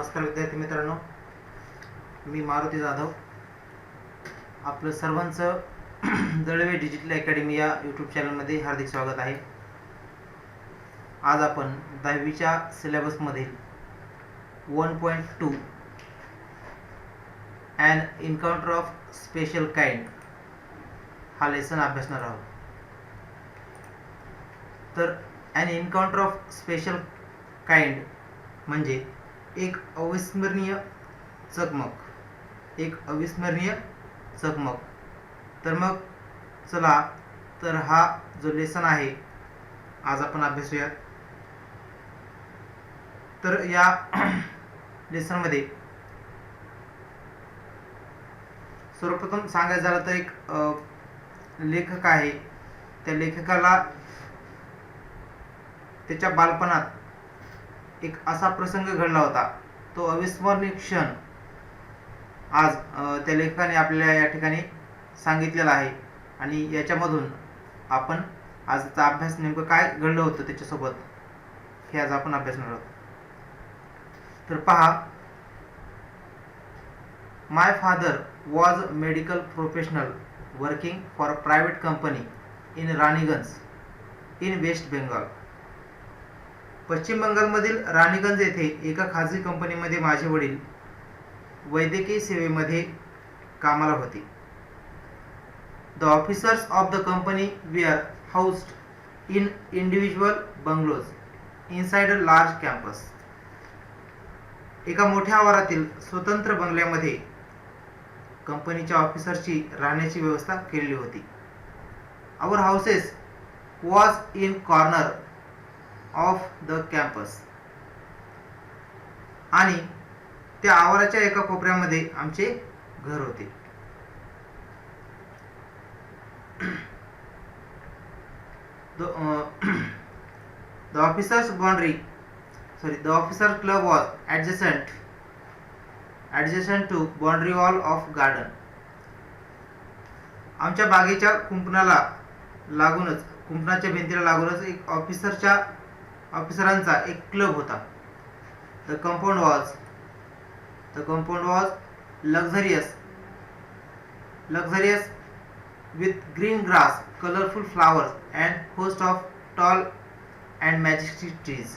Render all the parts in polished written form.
नमस्कार विद्यार्थी मित्रांनो, मी मारुती जाधव आपलं सर्वांचं दळवे डिजिटल अकॅडमी या यूट्यूब चॅनलमध्ये हार्दिक स्वागत आहे. आज आपण 10वीच्या सिलेबसमधील 1.2 and encounter of special kind हा लेसन अभ्यासणार आहोत. तर and encounter of special kind म्हणजे एक अविस्मरणीय चकमक. तर मग चला तर हा जो लेसन आहे आज आपण अभ्यासूया. तर या लेसनमध्ये सर्वप्रथम सांगायचं झालं तर एक लेखक आहे. त्या लेखकाला त्याच्या बालपणात एक असा प्रसंग घडला होता, तो अविस्मरणीय क्षण आज त्या लेखकाने आपल्याला या ठिकाणी सांगितलेला आहे. आणि याच्यामधून आपण आजचा अभ्यास नेमकं काय घडलं होतं त्याच्यासोबत हे आज आपण अभ्यासणार आहोत. तर पहा, my father was a medical professional working for a private company in Raniganj in West Bengal. पश्चिम बंगालमधील राणीगंज येथे एका खाजगी कंपनीमध्ये माझे वडील वैद्यकीय सेवेमध्ये कामाला होते. The officers of the company were housed in individual bungalows inside a large campus. एका मोठ्या आवारातील स्वतंत्र बंगल्यामध्ये कंपनीच्या ऑफिसरची राहण्याची व्यवस्था केलेली होती. Our houses was in corner of the campus. आणि त्या आवाराच्या एका कोपऱ्यामध्ये आमचे घर होते. The officers club was adjacent to boundary wall of garden. आमच्या बागेच्या कुंपणाच्या भिंतीला लागूनच एक ऑफिसरांचा एक क्लब होता. The compound was luxurious with green grass, colorful flowers and host of tall and majestic trees.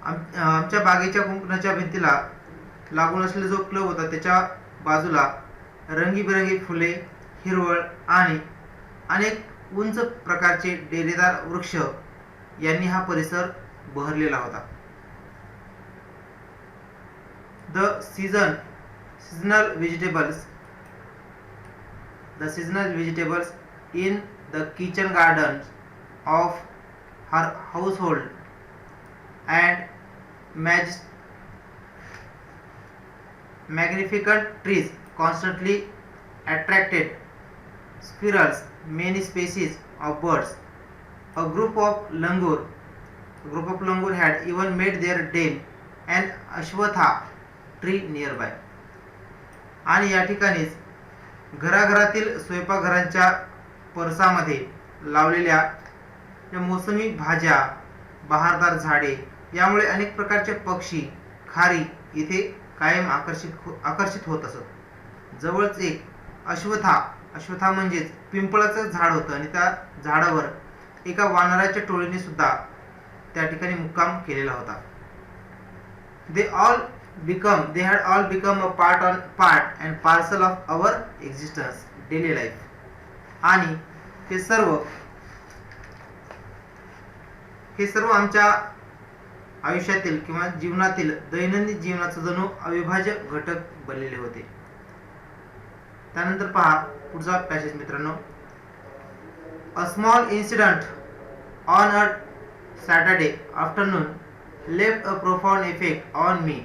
आमच्या बागेच्या कुंपणाच्या भिंतीला लागून असलेला जो क्लब होता त्याच्या बाजूला रंगीबेरंगी फुले, हिरवळ आणि अनेक उंच प्रकारचे डेरेदार वृक्ष यांनी हा परिसर बहरलेला होता. The seasonal vegetables in the kitchen gardens of her household and magnificent trees constantly attracted squirrels, many species of birds. A group of langur had even made their den an ashwatha tree nearby. आणि या ठिकाणीच घराघरातील स्वयंपाकघरांच्या परसामध्ये लावलेल्या या मोसमी भाज्या, बहारदार झाडे यामुळे अनेक प्रकारचे पक्षी, खारी इथे कायम आकर्षित होत असत. जवळच एक अश्वत्था म्हणजेच पिंपळाचं झाड होतं आणि त्या झाडावर एका वानराच्या टोळीने सुद्धा त्या ठिकाणी मुक्काम केलेला होता. They had all become a part and parcel of our existence, daily life. आणि हे सर्व आमच्या आयुष्यातील किंवा जीवनातील दैनंदिन जीवनाचा जणू अविभाज्य घटक बनलेले होते. त्यानंतर पहा पुढचा पॅसेज मित्रांनो. A small incident on a Saturday afternoon left a profound effect on me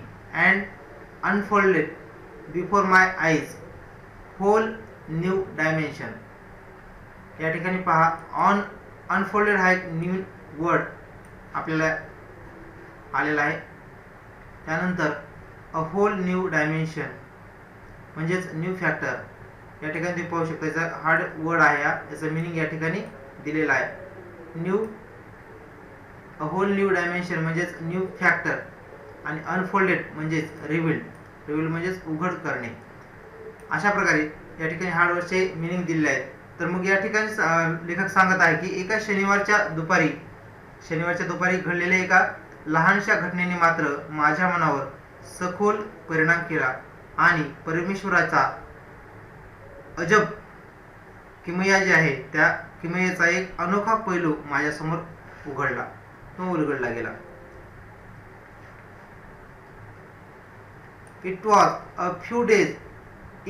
and unfolded before my eyes whole new dimension. या ठिकाणी पहा, ऑन अनफोल्डेड हा एक न्यू वर्ड आपल्याला आलेला आहे. त्यानंतर अ होल न्यू डायमेन्शन म्हणजेच न्यू फॅक्टर. या ठिकाणी तुम्ही पाहू शकता याचा हार्ड वर्ड आहे, याचा मिनिंग या ठिकाणी दिलेला आहे. New a whole new dimension म्हणजेच न्यू फॅक्टर आणि अनफोल्डेड म्हणजेच रिव्हील्ड म्हणजेच उघड करणे. अशा प्रकारे या ठिकाणी हार्डवर्डचे मिनिंग दिलेले आहेत. तर मग या ठिकाणी लेखक सांगत आहे की एका शनिवारच्या दुपारी घडलेल्या एका लहानशा घटनेने मात्र माझ्या मनावर सखोल परिणाम केला आणि परमेश्वराचा अजब किमया जे आहे त्या किमयेचा एक अनोखा पैलू माझ्यासमोर उलगडला गेला. It was a few days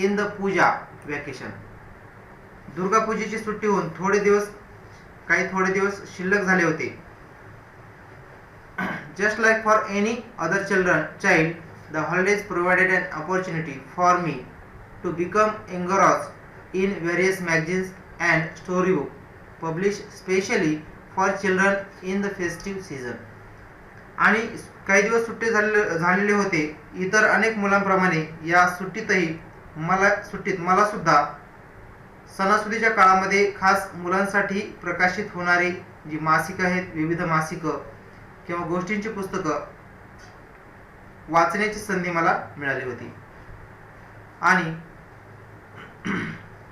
in the puja vacation. Durga पूजेची सुट्टी होऊन थोडे दिवस शिल्लक झाले होते. Just like for any other child, the holidays provided an opportunity for me to become engrossed in various magazines and storybooks published specially for children in the festive season. आणि काही दिवस सुट्टी झालेले होते. इतर अनेक मुलांप्रमाणे या सुट्टीत मला सुद्धा सणासुदीच्या काळामध्ये खास मुलांसाठी प्रकाशित होणारी जी मासिकं आहेत, विविध मासिकं किंवा गोष्टींची पुस्तकं वाचण्याची संधी मला मिळाली होती. आणि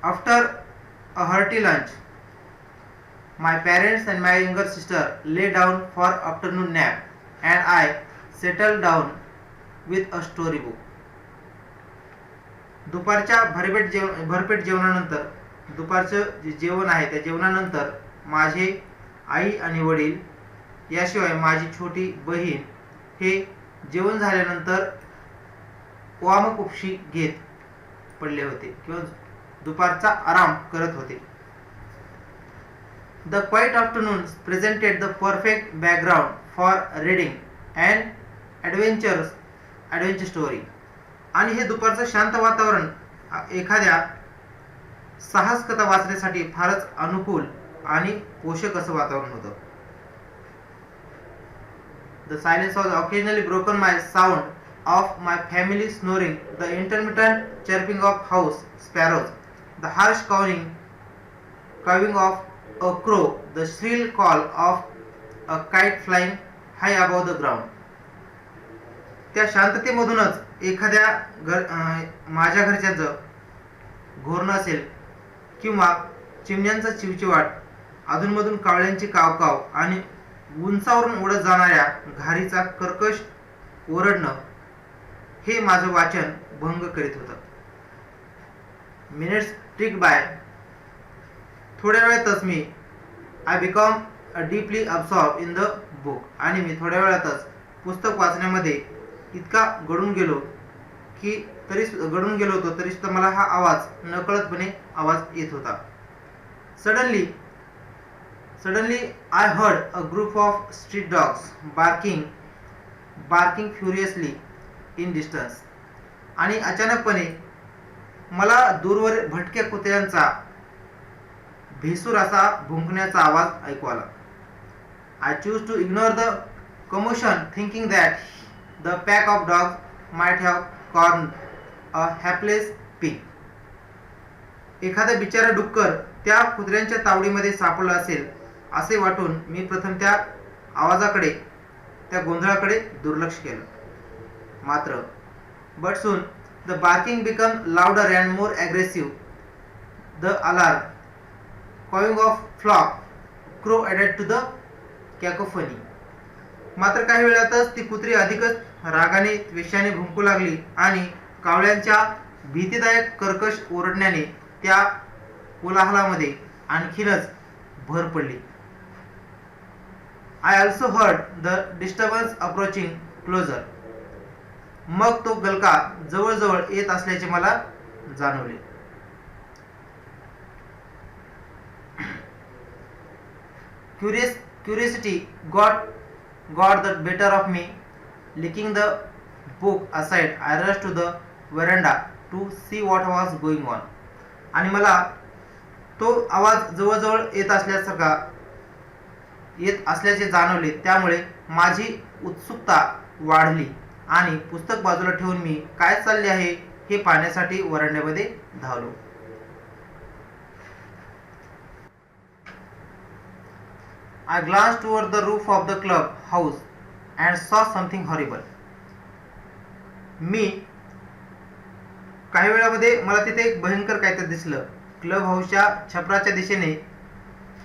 after a hearty lunch my parents and my younger sister lay down for afternoon nap and I settle down with a story book. दुपारच्या भरपेट जेवणानंतर, दुपारचं जे जेवण आहे त्या जेवणानंतर माझे आई आणि वडील याशिवाय माझी छोटी बहीण हे जेवण झाल्यानंतर वामकुक्षी घेत पडले होते किंवा दुपारचा आराम करत होते. The quite afternoon presented the perfect background for reading and adventure story. आणि हे दुपारचं शांत वातावरण एखाद्या साहस कथा वाचण्यासाठी फारच अनुकूल आणि पोषक असं वातावरण होतं. The silence was occasionally broken by sound of my family snoring, the intermittent chirping of house sparrows, the harsh cawing of a crow, the shrill call of a kite flying high above the ground. त्या शांततेमधूनच माझ्या घरच्याचं घोरणं असेल किंवा चिमण्यांचा चिवचिवाट, अधूनमधून कावळ्यांची कावकाव आणि उंचावरून उडत जाणाऱ्या घारीचा कर्कश ओरडणं हे माझं वाचन भंग करीत होतं. Minutes tick by. थोड्या वेळातच मी I become deeply absorb in the book. आणि मी थोड्या वेळातच पुस्तक वाचण्यामध्ये इतका गळून गेलो होतो तरी सुद्धा मला हा आवाज नकळतपणे आवाज येत होता. Suddenly I heard a group of street dogs barking furiously in distance. आणि अचानकपणे मला दूरवर भटक्या कुत्र्यांचा भेसूर असा भुंकण्याचा आवाज ऐकू आला. I chose to ignore the commotion, thinking that the pack of dogs might have cornered a hapless pig. एखादा बिचारा डुक्कर त्या कुत्र्यांच्या तावडीमध्ये सापडला असेल असे वाटून मी प्रथम त्या आवाजाकडे, त्या गोंधळाकडे दुर्लक्ष केलं. मात्र but soon the barking became louder and more aggressive. The alarm, cawing of flock crow added to the cacophony. मात्र काही वेळातच ती कुत्री अधिकच रागाने, त्वेषाने भुंकू लागली आणि कावळ्यांच्या भीतीदायक कर्कश ओरडण्याने त्या कोलाहलामध्ये आणखीनच भर पडली. I also heard the disturbance approaching closer. मग तो गलका जवळजवळ येत असल्याचे मला जाणवले. Curiosity got the better of me. Licking the book aside, I rushed to the veranda to see what was going on. आणि मला तो आवाज जवळजवळ येत असल्याचे जाणवले. त्यामुळे माझी उत्सुकता वाढली आणि पुस्तक बाजूला ठेवून मी काय चालले आहे हे पाहण्यासाठी वरांड्यामध्ये धावलो. I glanced toward the roof of the club house and saw something horrible. मी काही वेळामध्ये मला तिथे एक भयंकर काहीतरी दिसलं. क्लब हाऊसच्या छपराच्या दिशेने,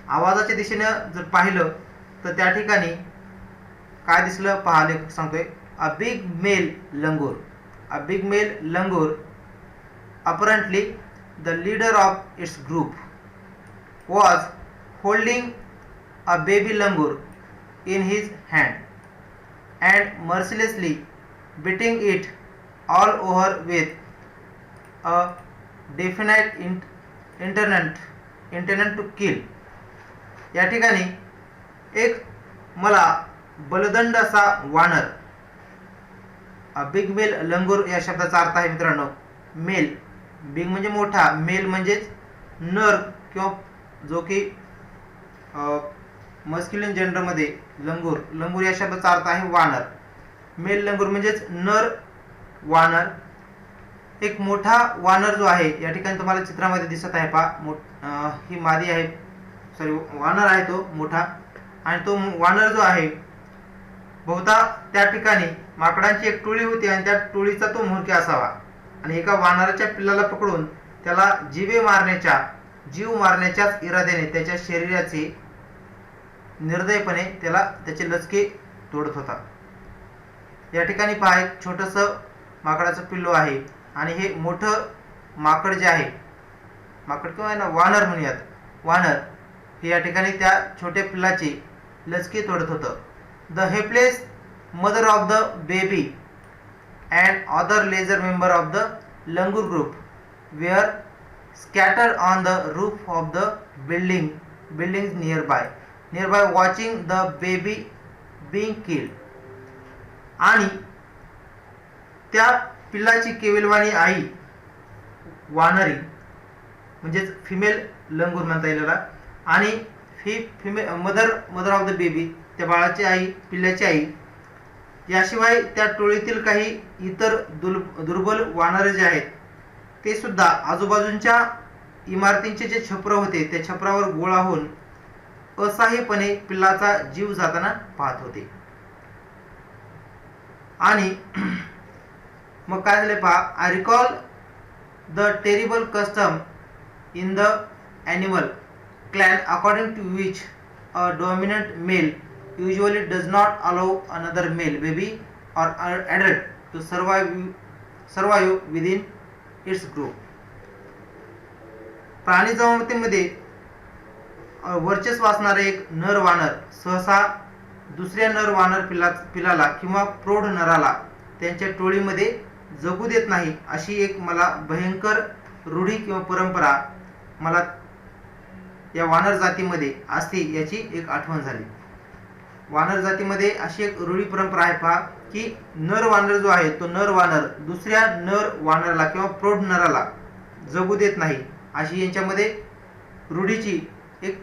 आवाजाच्या दिशेनं जर पाहिलं तर त्या ठिकाणी काय दिसलं पहा. लेखक सांगतोय, a big male langur. A big male langur, apparently the leader of its group, was holding a baby langur in his hand and mercilessly beating it all over with a definite intent to kill. या ठिकाणी एक मला बलदंड असा वानर, big male लंगूर या शब्दाचा अर्थ आहे मित्रांनो मेल. बिग म्हणजे मोठा, मेल म्हणजेच नर किंवा जो की मस्क्युलिन जेंडरमध्ये लंगूर. लंगूर या शब्दाचा अर्थ आहे वानर. मेल लंगूर म्हणजेच नर वानर. एक मोठा वानर जो आहे या ठिकाणी तुम्हाला चित्रामध्ये दिसत आहे पहा. ही मादी आहे, सॉरी वानर आहे तो मोठा. आणि तो वानर जो आहे बहुधा त्या ठिकाणी माकडांची एक टोळी होती आणि त्या टोळीचा तो म्होरक्या असावा. आणि एका वानराच्या पिल्लाला पकडून त्याला जीव मारण्याच्याच इराद्याने त्याच्या शरीराचे निर्दयपणे त्याचे लचके तोडत होता. या ठिकाणी पहा, एक छोटंसं माकडाचं पिल्लू आहे आणि हे मोठं माकड जे आहे, माकड किंवा वानर म्हणूयात, वानर हे या ठिकाणी त्या छोट्या पिल्लाचे लचके तोडत होतं. The helpless mother of the baby and other lesser member of the langur group were scattered on the roof of the buildings nearby watching the baby being killed. आणि त्या पिल्लाची केविलवाणी आई वानरी म्हणजेच फिमेल लंगूर म्हणता येईल त्याला, आणि ही मदर ऑफ द बेबी त्या बाळाची आई, पिल्लाची आई, याशिवाय त्या टोळीतील काही इतर दुर्बल वानरे जे आहेत ते सुद्धा आजूबाजूंच्या इमारतींचे जे छप्र होते त्या छपरावर गोळा होऊन असहाय्यपणे पिल्लाचा जीव जाताना पाहत होते. आणि मग काय झाले पहा. I recall the terrible custom in the animal clan according to which a dominant male usually does not allow another male baby or adult to survive within its group. प्राणी जमातीमध्ये वर्चस्व असणारे एक नर वानर सहसा दुसऱ्या नर वानर पिलाला किंवा प्रौढ नराला त्यांच्या टोळीमध्ये जगू देत नाही, अशी एक मला भयंकर रूढी किंवा परंपरा मला या वानर जातीमध्ये असते याची एक आठवण झाली. वानर जातीमध्ये अशी एक रूढी परंपरा आहे पहा, की नर वानर जो आहे तो नर वानर दुसऱ्या नर वानराला किंवा प्रौढ नराला जगू देत नाही, अशी यांच्यामध्ये रूढीची एक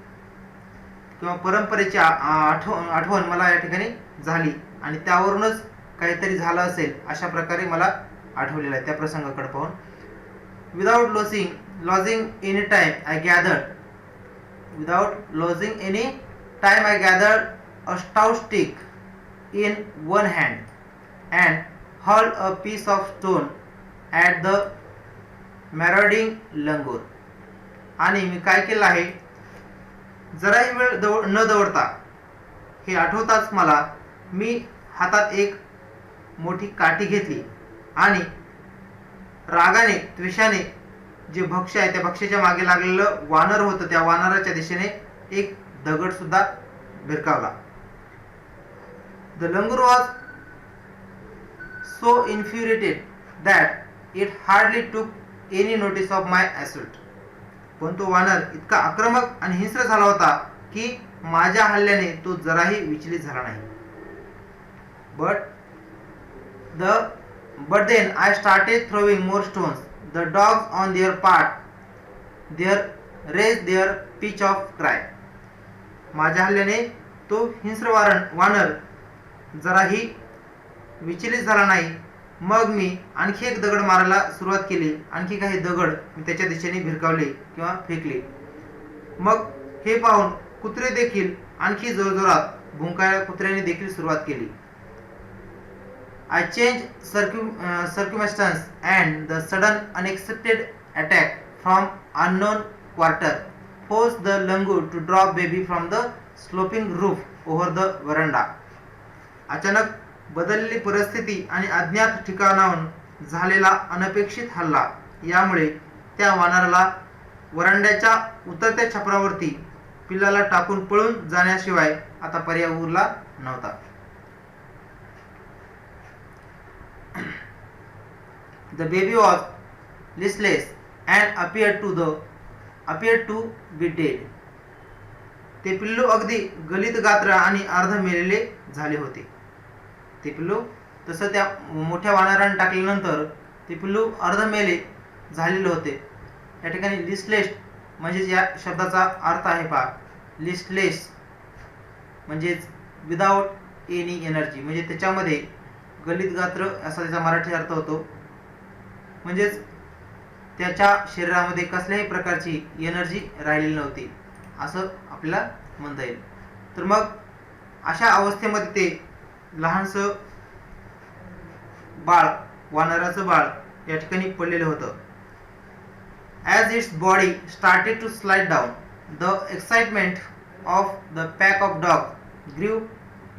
किंवा परंपरेची आठवण मला या ठिकाणी झाली. आणि त्यावरूनच काहीतरी झालं असेल अशा प्रकारे मला आठवलेलं आहे त्या प्रसंगाकडे पाहून. Without lodging any time I gathered a stout stick in one hand and hurled a piece of stone at the marauding langur. आणि मी काय केलं आहे, जराही वेळ न दवडता, हे आठवताच मला मी हातात एक मोठी काठी घेतली आणि रागाने त्विषाने जे भक्ष्य आहे त्या भक्ष्याच्या मागे लागलेलं वानर होतं त्या वानराच्या दिशेने एक दगड सुद्धा भिरकावला. The langur was so infuriated that it hardly took any notice of my assault. पण तो वानर इतका आक्रमक आणि हिंस्र झाला होता की माझ्या हल्ल्याने तो जराही विचलित झाला नाही. But then I started throwing more stones. The dogs on their part raised their pitch of cry. माझ्या हल्ल्याने तो हिंस्र वानर जराही विचलित झाला नाही. मग मी आणखी एक दगड मारायला सुरुवात केली. आणखी काही दगड मी त्याच्या दिशेने भिरकावले किंवा फेकले. मग हे पाहून कुत्रे देखील आणखी जोरजोरात भुंकायला कुत्र्याने देखील सुरुवात केली. I changed circumstance and the sudden unexpected attack from unknown quarter forced the langur to drop baby from the sloping roof over the veranda. अचानक बदललेली परिस्थिती आणि अज्ञात ठिकाणाहून झालेला अनपेक्षित हल्ला यामुळे त्या वानराला वरांड्याच्या उतरत्या छपरावरती पिल्लाला टाकून पळून जाण्याशिवाय आता पर्याय उरला नव्हता. The baby was listless and appeared to be dead. ते पिल्लू अगदी गलित गात्र आणि अर्ध मेलेले झाले होते. ते पिल्लू तसं त्या मोठ्या वानराने टाकल्यानंतर ते पिल्लू अर्ध मेले झालेले होते. या ठिकाणी लिस्टलेस म्हणजे या शब्दाचा अर्थ आहे पहा. लिस्टलेस म्हणजेच विदाउट एनी एनर्जी, म्हणजे त्याच्यामध्ये गलित गात्र असा त्याचा मराठी अर्थ होतो. म्हणजेच त्याच्या शरीरामध्ये कसल्याही प्रकारची एनर्जी राहिलेली नव्हती असं आपल्याला म्हणता येईल. तर मग अशा अवस्थेमध्ये ते लहानसं बाळ, वानराचं बाळ या ठिकाणी पडलेलं होतं. As its body started to slide down, the excitement of the pack of dogs grew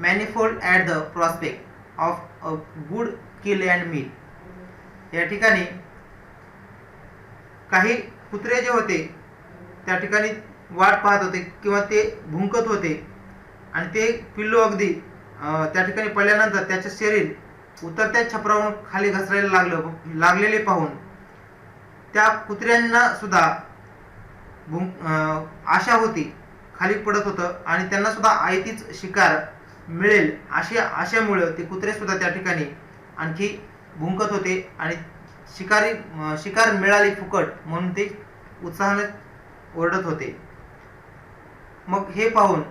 manifold at the prospect of a good kill and meal. या ठिकाणी काही कुत्रे जे होते त्या ठिकाणी वाट पाहत होते किंवा ते भुंकत होते आणि ते पिल्लू अगदी त्या ठिकाणी पडल्यानंतर त्याचे शरीर उतरत्या छपरावरून खाली घसरायला लागलेले पाहून त्या कुत्र्यांना सुद्धा आशा होती, खाली पडत होतं आणि त्यांना सुद्धा आयतीच शिकार मिळेल अशा आशेमुळे ते कुत्रे सुद्धा त्या ठिकाणी आणखी भुंकत होते आणि शिकार मिळाली फुकट म्हणून ते उत्साहाने ओरडत होते. मग हे पाहून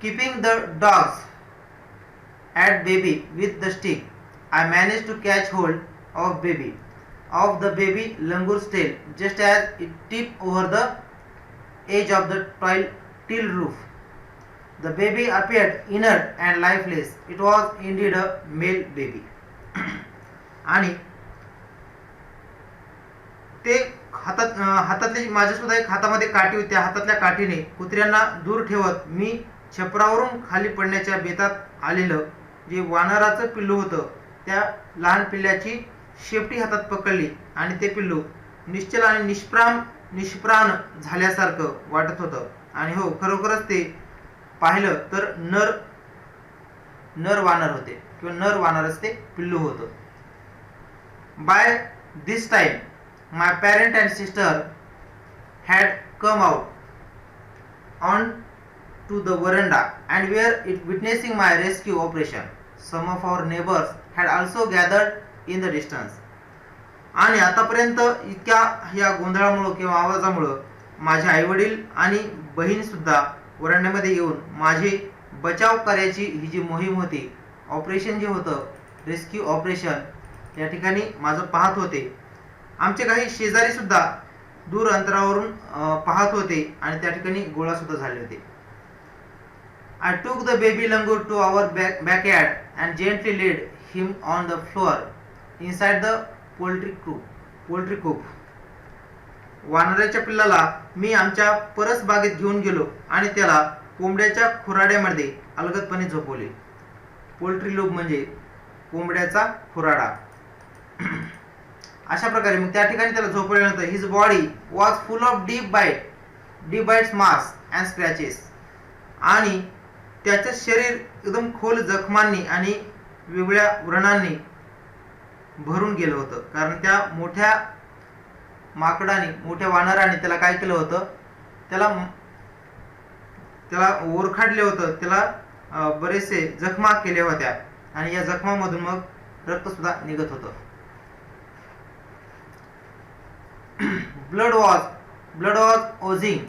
keeping the dogs at baby with the stick, I manage to catch hold of the baby langur's tail just as it tipped over the edge of the till roof. The baby appeared inert and lifeless. It was indeed a male baby. आणि ते हातातली माझ्या सुद्धा एक हातामध्ये काठी होती. हातातल्या काठीने कुत्र्यांना दूर ठेवत मी छपरावरून खाली पडण्याच्या बेतात आलेलं जे वानराचं पिल्लू होतं त्या लहान पिल्ल्याची शेपटी हातात पकडली आणि ते पिल्लू निश्चल आणि निष्प्राण झाल्यासारखं वाटत होतं. आणि हो, खरोखरच ते पाहिलं तर नर वानर होते किंवा नर वानरच ते पिल्लू होतं. By this time my parent and sister had come out on to the veranda and were it witnessing my rescue operation. Some of our neighbours had also gathered in the distance. आणि आतापर्यंत इतक्या या गोंधळामुळं किंवा आवाजामुळं माझे आईवडील आणि बहीण सुद्धा वरांड्यामध्ये येऊन माझे बचाव कार्याची ही जी मोहीम होती, ऑपरेशन जे होतं रेस्क्यू ऑपरेशन, या ठिकाणी माझं पाहत होते. आमचे काही शेजारी सुद्धा दूर अंतरावरून पाहत होते आणि त्या ठिकाणी गोळा सुद्धा झाले होते. I took the baby langur to our backyard and gently laid him on the floor inside the poultry coop. वानराच्या पिल्लाला मी आमच्या परस बागेत घेऊन गेलो आणि त्याला कोंबड्याच्या खुराड्यामध्ये अलगदपणे झोपवले. पोल्ट्री लूप म्हणजे कोंबड्याचा खुराडा. अशा प्रकारे मग त्या ठिकाणी त्याला झोपवल्यानंतर his body was full of deep bites marks and scratches. आणि त्याचं शरीर एकदम खोल जखमांनी आणि वेगळ्या व्रणांनी भरून गेलं होतं. कारण त्या मोठ्या माकडाने, मोठ्या वानराने त्याला काय केलं होतं, त्याला ओरखाडले होतं, त्याला बरेचसे जखमा केल्या होत्या आणि या जखमामधून मग रक्त सुद्धा निघत होतं. Blood was oozing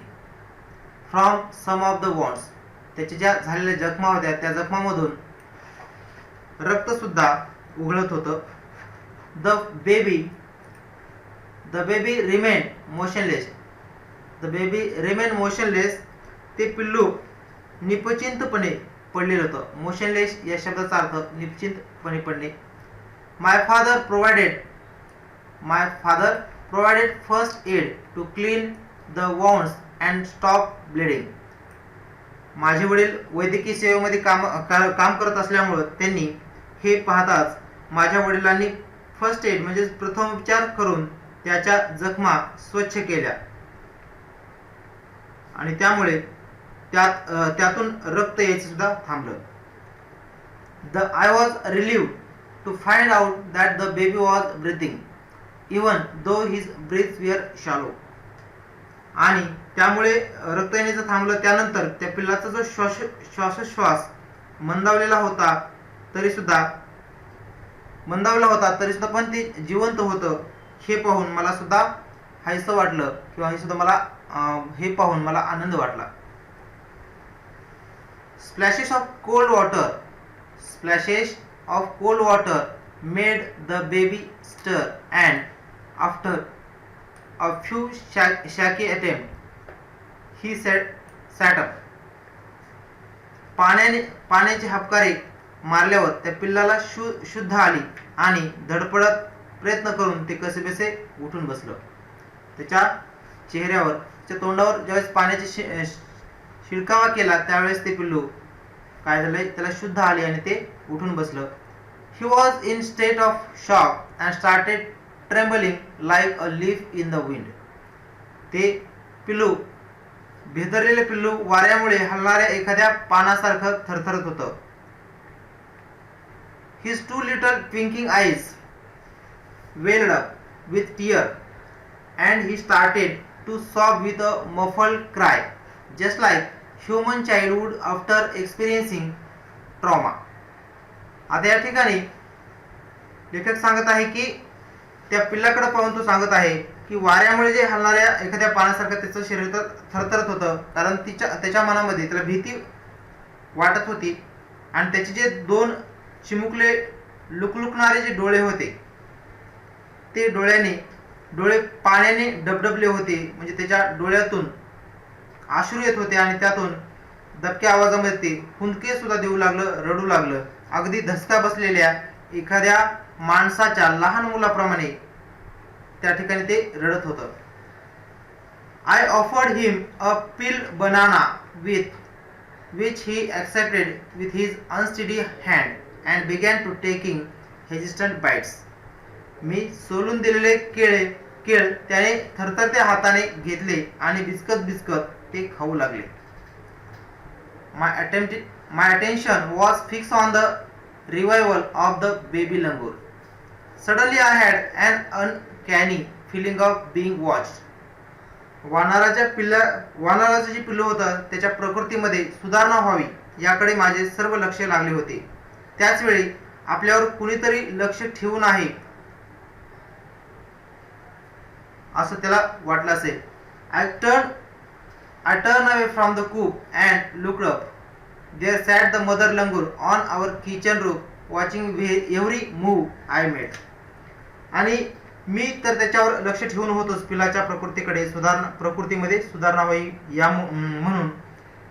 from some of the wounds. त्याच्या ज्या झालेल्या जखमा होत्या त्या जखमामधून रक्त सुद्धा उघळत होतं. The baby remained motionless. ते पिल्लू निपचिंतपणे पडलेलं होतं. मोशनलेस या शब्दाचा अर्थ निश्चितपणे पडणे. My father provided first aid to clean the wounds and stop bleeding. माझे वडील वैद्यकीय सेवेमध्ये काम करत असल्यामुळं त्यांनी हे पाहताच माझ्या वडिलांनी फर्स्ट एड म्हणजे प्रथमोपचार करून त्याच्या जखमा स्वच्छ केल्या आणि त्यामुळे त्यातून रक्त यायचं सुद्धा थांबलं. I was relieved to find out that the baby was breathing even though his breaths were shallow. आणि त्यामुळे रक्त येण्याचं थांबलं. त्यानंतर त्या पिल्लाचा जो श्वासोच्छ्वास मंदावला होता तरी सुद्धा पण ते जिवंत होतं हे पाहून मला सुद्धा हायसं वाटलं किंवा हे पाहून मला आनंद वाटला. Splashes of cold water made the baby stir, and after a few shaky attempts, he sat up. पाण्याचे हापकारे मारल्यावर त्या पिल्लाला शुद्ध आली आणि धडपडत प्रयत्न करून ते कसेबसे उठून बसलं. त्याच्या चेहऱ्यावर, त्याच्या तोंडावर ज्यावेळेस पाण्याचे शिडकावा केला त्यावेळेस ते पिल्लू काय झालंय, त्याला शुद्ध आली आणि ते उठून बसलं. He was in state of shock and started trembling like a leaf in the wind. ते पिल्लू, भेदरलेले पिल्लू वाऱ्यामुळे हलणाऱ्या एखाद्या पानासारखं थरथरत होतं. His 2 little twinkling eyes welled up with tears and he started to sob with a muffled cry, just like human childhood after experiencing trauma. आता या ठिकाणी लेखक सांगत आहे की त्या पिल्लाकडे पाहून तो सांगत आहे की वाऱ्यामुळे जे हलणाऱ्या एखाद्या पानासारखं त्याचं शरीर थरथरत होतं, कारण त्याच्या मनामध्ये त्याला भीती वाटत होती आणि त्याचे जे 2 चिमुकले लुकलुकणारे जे डोळे होते ते डोळे पाण्याने डबडबले होते. म्हणजे त्याच्या डोळ्यातून अश्रू येत होते आणि त्यातून दबक्या आवाजामध्ये ते हुंदके सुद्धा देऊ लागलं, रडू लागलं. अगदी धसका बसलेल्या एखाद्या माणसाच्या लहान मुलाप्रमाणे त्या ठिकाणी ते रडत होतं. I offered him a peeled banana which he accepted with his unsteady hand and began to taking hesitant bites. मी सोलून दिलेले केळ त्याने थरथरत्या हाताने घेतले आणि बिस्कत ते खाऊ लागले. My attention was fixed on the revival of the baby langur. Suddenly I had an uncanny feeling of being watched. वानराचं जे पिल्लू होतं त्याच्या प्रकृतीमध्ये सुधारणा व्हावी याकडे माझे सर्व लक्ष लागले होते. त्याच वेळी आपल्यावर कुणीतरी लक्ष ठेवून आहे असं त्याला वाटलं असेल. I turned away from the coop and looked up. There sat the mother langur on our kitchen roof watching every move I made. आणि मी तर त्याच्यावर लक्ष ठेवून होतोच पिलाच्या प्रकृतीमध्ये सुधारणा व्हावी या म्हणून,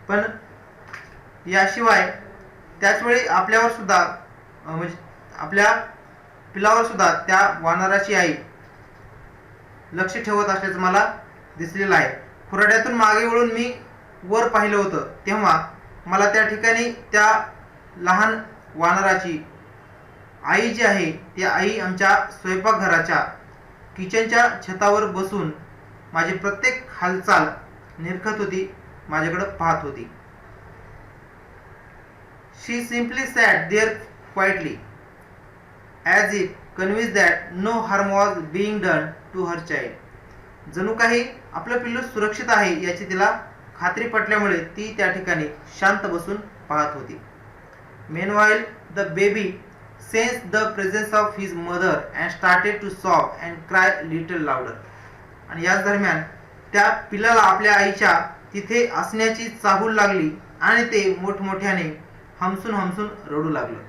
पण याशिवाय त्याचवेळी आपल्यावर सुद्धा म्हणजे आपल्या पिलावर सुद्धा त्या वानराची आई लक्ष ठेवत असल्याचं मला दिसलेलं आहे. खुराड्यातून मागे वळून मी वर पाहिलं होतं तेव्हा मला त्या ठिकाणी त्या लहान वानराची आई जी आहे ती आई आमच्या स्वयंपाकघराच्या किचनच्या छतावर बसून माझी प्रत्येक हालचाल निरखत होती, माझ्याकडे पाहत होती. She simply sat there quietly, as if convinced that no harm was being done to her child. जणू काही आपलं पिल्लू सुरक्षित आहे याची तिला खात्री पटल्यामुळे ती त्या ठिकाणी शांत बसून पाहत होती. Meanwhile, the baby sensed the presence of his mother and started to sob and cry little louder. आणि याच दरम्यान त्या पिल्लाला आपल्या आईच्या तिथे असण्याची चाहूल लागली आणि ते मोठमोठ्याने हमसून रडू लागलं.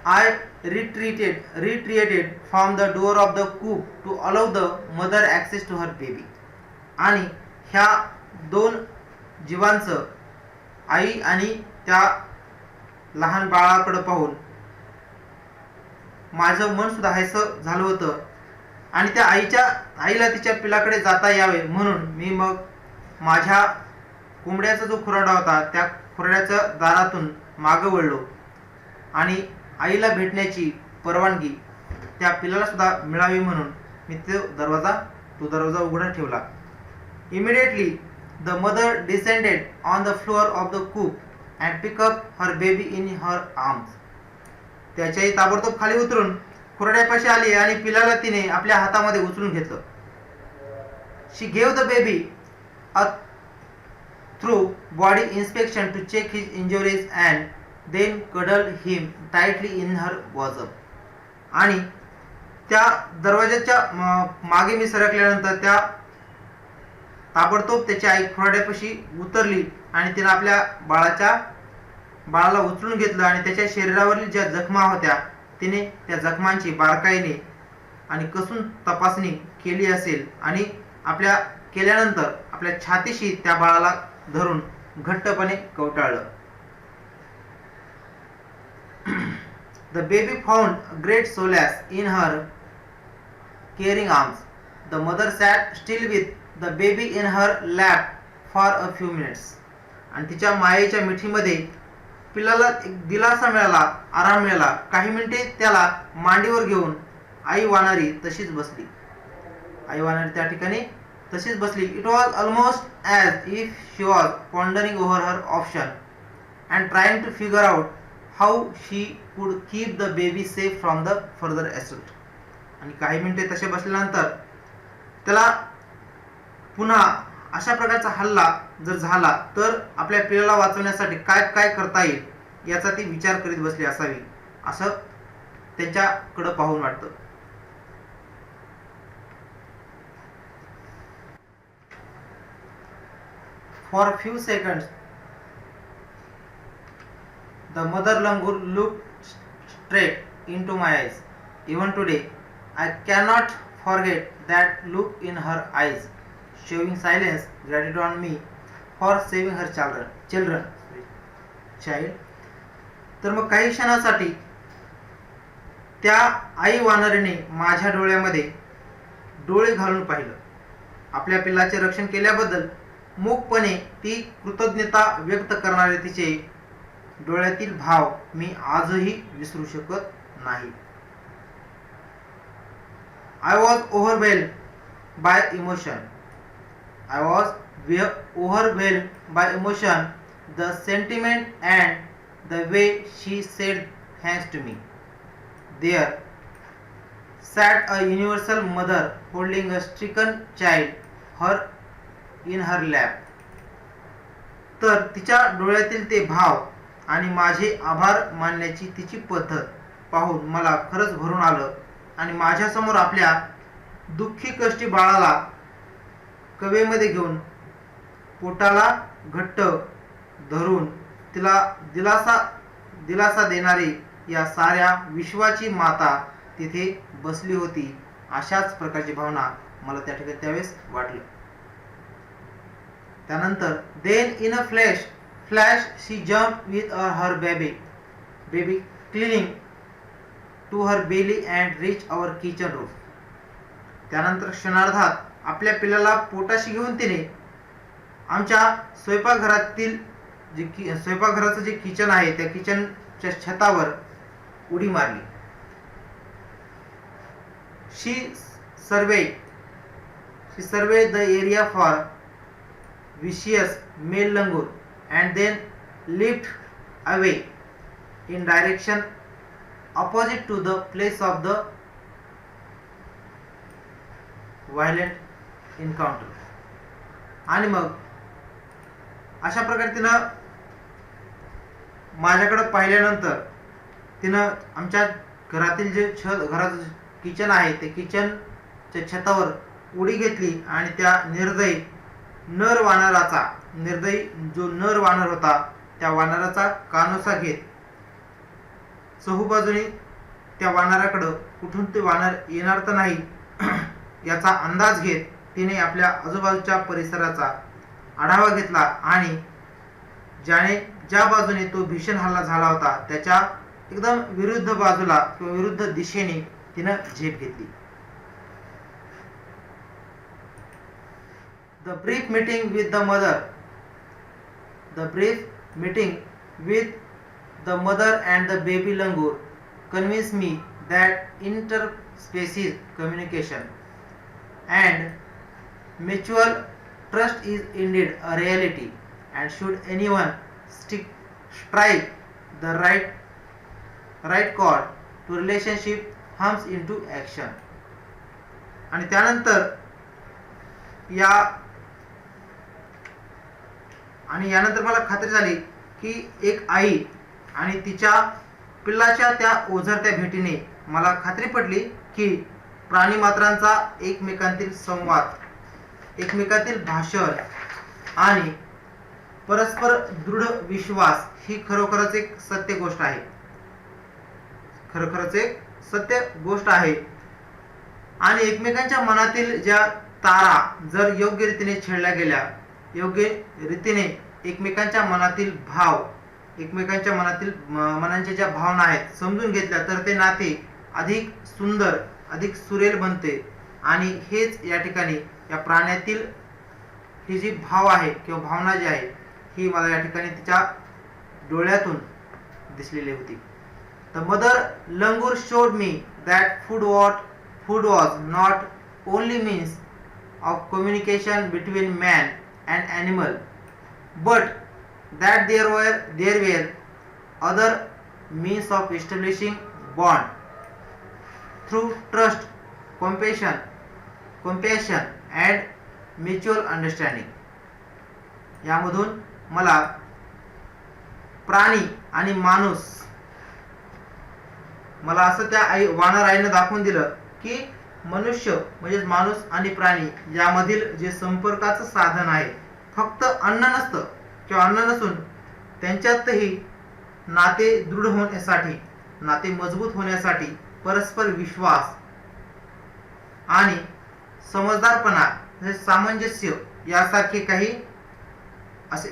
I retreated from the door of the coop to allow the mother access to her baby. आणि ह्या 2 जीवांचं आई आणि त्या लहान बाळाकडे पाहून माझं मन सुद्धा हायसं झालं होतं आणि त्या आईला तिच्या पिलाकडे जाता यावे म्हणून मी मग माझ्या कोंबड्याचा जो खुराडा होता त्या खुराड्याच्या दारातून मागं वळलो आणि आईला भेटण्याची परवानगी त्या पिलाला सुद्धा मिळावी म्हणून मी तो दरवाजा उघडा ठेवला. Immediately the mother descended on the floor of the coop and pick up her baby in her arms. त्याच्याही ताबडतोब खाली उतरून खुराड्यापाशी आली आणि पिलाला तिने आपल्या हातामध्ये उचलून घेतलं. She gave the baby a thorough body inspection to check his injuries and then cuddled him tightly in her bosom. आणि त्या दरवाजाच्या मागे मी सरकल्यानंतर त्या ताबडतोब त्याची आई खुराड्यापाशी उतरली आणि तिने आपल्या बाळाला उचलून घेतलं आणि त्याच्या शरीरावरील ज्या जखमा होत्या तिने त्या जखमांची बारकाईने आणि कसून तपासणी केली असेल आणि केल्यानंतर आपल्या छातीशी त्या बाळाला धरून घट्टपणे कवटाळलं. The baby found great solace in her caring arms. The mother sat still with the baby in her lap for a few minutes. आणि तिच्या मायेच्या मिठीमध्ये पिलाला एक दिलासा मिळाला, आराम मिळाला. काही मिनिटे त्याला मांडीवर घेऊन आई वानरी त्या ठिकाणी तशीच बसली. It was almost as if she was pondering over her option and trying to figure out how she could keep the baby safe from the further assault. आणि काही मिनिटे तसे बसल्यानंतर त्याला पुन्हा अशा प्रकारचा हल्ला जर झाला तर आपल्या पिलाला वाचवण्यासाठी काय करता येईल याचा ती विचार करीत बसली असावी असं त्यांच्याकडे पाहून वाटतं. For a few seconds the mother langur looked straight into my eyes. Even today I cannot forget that look in her eyes, showing silence gratitude on me for saving her child. तर मग काही क्षणासाठी त्या आई वानरीने माझ्या डोळ्यामध्ये डोळे घालून पाहिलं. आपल्या पिल्लाचे रक्षण केल्याबद्दल मूकपणे ती कृतज्ञता व्यक्त करणारे तिचे डोळ्यातील भाव मी आजही विसरू शकत नाही. I was overwhelmed by emotion. The sentiment and the way she said thanks to me. There sat a universal mother holding a stricken child in her lap. तर तिच्या डोळ्यातील ते भाव आणि माझे आभार मानण्याची तिची पद्धत पाहून मला खरंच भरून आलं आणि माझ्यासमोर आपल्या दुःखी कष्टी बाळाला कवेमध्ये घेऊन पोटाला घट्ट धरून तिला दिलासा देणारी या साऱ्या विश्वाची माता तिथे बसली होती. अशाच प्रकारची भावना मला त्या ठिकाणी त्यावेळेस वाटलं. त्यानंतर then in a flash she jump with her baby clinging to her belly and reach our kitchen roof. त्यानंतर क्षणार्धात आपल्या पिल्लाला पोटाशी घेऊन तिने आमच्या स्वयंपाकघराचं जे किचन आहे त्या किचनच्या छतावर उडी मारली. She survey the area for vicious male langur and then leaped away in direction opposite to the place of the violent encounter. आणि मग अशा प्रकारे तिनं माझ्याकडे पाहिल्यानंतर तिनं आमच्या घरातील जे घराचं किचन आहे ते किचनच्या छतावर उडी घेतली आणि त्या निर्दयी जो नर वानर होता त्या वानराचा कानोसा घेत चहूबाजूने त्या वानराकडे कुठून ते वानर येणार तर नाही याचा अंदाज घेत तिने आपल्या आजूबाजूच्या परिसराचा आढावा घेतला आणि ज्या बाजूने तो भीषण हल्ला झाला होता त्याच्या एकदम विरुद्ध बाजूला किंवा विरुद्ध दिशेने तिनं झेप घेतली. The brief meeting with the mother. The brief meeting with the mother and the baby langur convinced me that interspecies communication and mutual trust is indeed a reality, and should anyone strike the right chord to relationship hums into action. आणि त्यानंतर यानंतर मला खात्री झाली की एक आई आणि तिच्या पिल्लाच्या त्या ओझरत्या भेटीने मला खात्री पटली की प्राणीमात्रांचा एकमेकांतील संवाद, एकमेकांतील भाषण आणि परस्पर दृढ विश्वास ही खरोखरच एक सत्य गोष्ट आहे. खरोखरच एक सत्य गोष्ट आहे. आणि एकमेकांच्या मनातील ज्या तारा जर योग्य रीतीने छेडल्या गेल्या, योग्य रीतीने एकमेकांच्या मनातील भाव, एकमेकांच्या मनांच्या ज्या भावना आहेत समजून घेतल्या, तर ते नाते अधिक सुंदर, अधिक सुरेल बनते. आणि हेच या ठिकाणी या प्राण्यातील ही जी भाव आहे किंवा भावना जी आहे ही मला या ठिकाणी तिच्या डोळ्यातून दिसलेली होती. The mother langur showed me that food was not only means of communication between man and animal, but that there were other means of establishing bond through trust, compassion and mutual understanding. यामधून मला प्राणी आणि माणूस, मला असं त्या वानर आईनं दाखवून दिलं की मनुष्य म्हणजेच माणूस आणि प्राणी यामधील जे संपर्काचं साधन आहे फक्त अन्न नसतं किंवा अन्न नसून त्यांच्यातही नाते दृढ होण्यासाठी, नाते मजबूत होण्यासाठी परस्पर विश्वास आणि समजदारपणा, सामंजस्य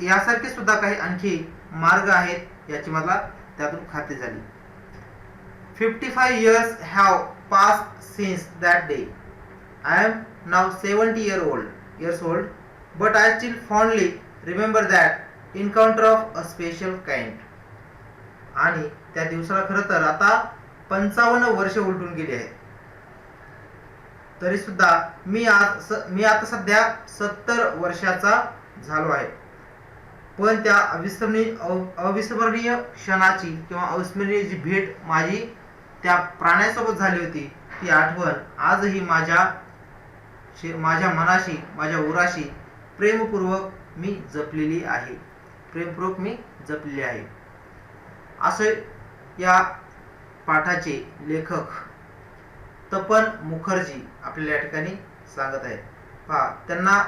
यासारखे सुद्धा काही आणखी मार्ग आहेत याची मला त्यातून खात्री झाली. 55 years have passed since that day. I am now 70 years old, but I still fondly remember that encounter of a special kind. आणि त्या दिवसाला खरं तर आता 55 वर्ष उलटून गेली आहेत. तरी सुद्धा मी आता सध्या 70 वर्षाचा झालो आहे. पण त्या अविस्मरणीय क्षणाची किंवा अविस्मरणीय जी भेट माझी त्या प्राण्यासोबत झाली होती ती आठवण आजही माझ्या मनाशी, माझ्या उराशी प्रेमपूर्वक मी जपलेली आहे. असे या पाठाचे लेखक तपन मुखर्जी आपल्याला या ठिकाणी सांगत आहेत. पहा, त्यांना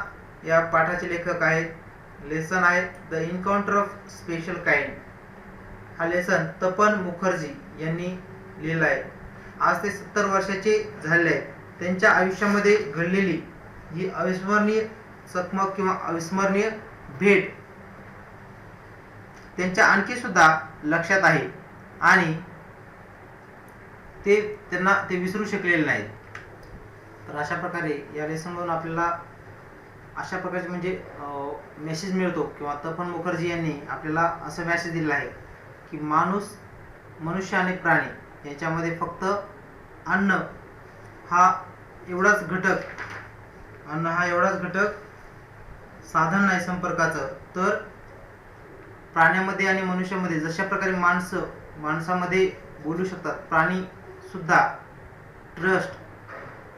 या पाठाचे लेखक आहेत, लेसन आहे the encounter of special kind. हा लेसन तपन मुखर्जी यांनी लिहिला आहे. आज ते 70 वर्षाचे झालेले आहेत. त्यांच्या आयुष्यामध्ये घडलेली ही अविस्मरणीय चकमक किंवा अविस्मरणीय भेट त्यांच्या आणखी सुद्धा लक्षात आहे आणि त्यांना ते विसरू शकलेले नाहीत. तर अशा प्रकारे या लेसनमधून आपल्याला अशा प्रकारचे म्हणजे मेसेज मिळतो किंवा तपन मुखर्जी यांनी आपल्याला असं मेसेज दिलेला आहे की मनुष्य आणि प्राणी याच्यामध्ये फक्त अन्न हा एवढाच घटक साधन नाही संपर्काचं, तर प्राण्यामध्ये आणि मनुष्यामध्ये जशा प्रकारे माणसामध्ये बोलू शकतात, प्राणी सुद्धा ट्रस्ट,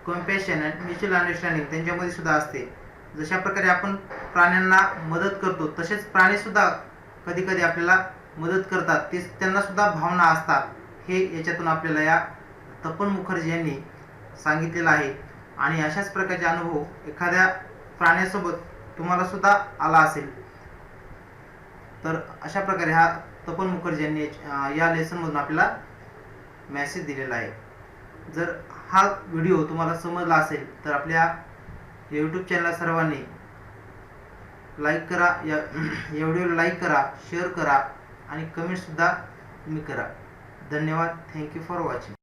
कम्पॅशन आणि म्युच्युअल अंडरस्टँडिंग त्यांच्यामध्ये सुद्धा असते. जशा प्रकारे आपण प्राण्यांना मदत करतो तसेच प्राणी सुद्धा कधी कधी आपल्याला मदत करतात, त्यांना सुद्धा भावना असतात. हे याच्यातून आपल्याला या तपन मुखर्जी यांनी सांगितलेलं आहे. आणि अशाच प्रकारचे अनुभव एखाद्या प्राण्यासोबत तुम्हाला सुद्धा आला असेल तर अशा प्रकारे हा तपन मुखर्जी यांनी या लेसनमधून आपल्याला मेसेज दिलेला आहे. जर हा व्हिडिओ तुम्हाला समजला असेल तर आपल्या यूट्यूब चॅनलला सर्वांनी लाईक करा, या व्हिडिओला लाईक करा, शेअर करा आणि कमेंटसुद्धा तुम्ही करा. धन्यवाद. Thank you for watching.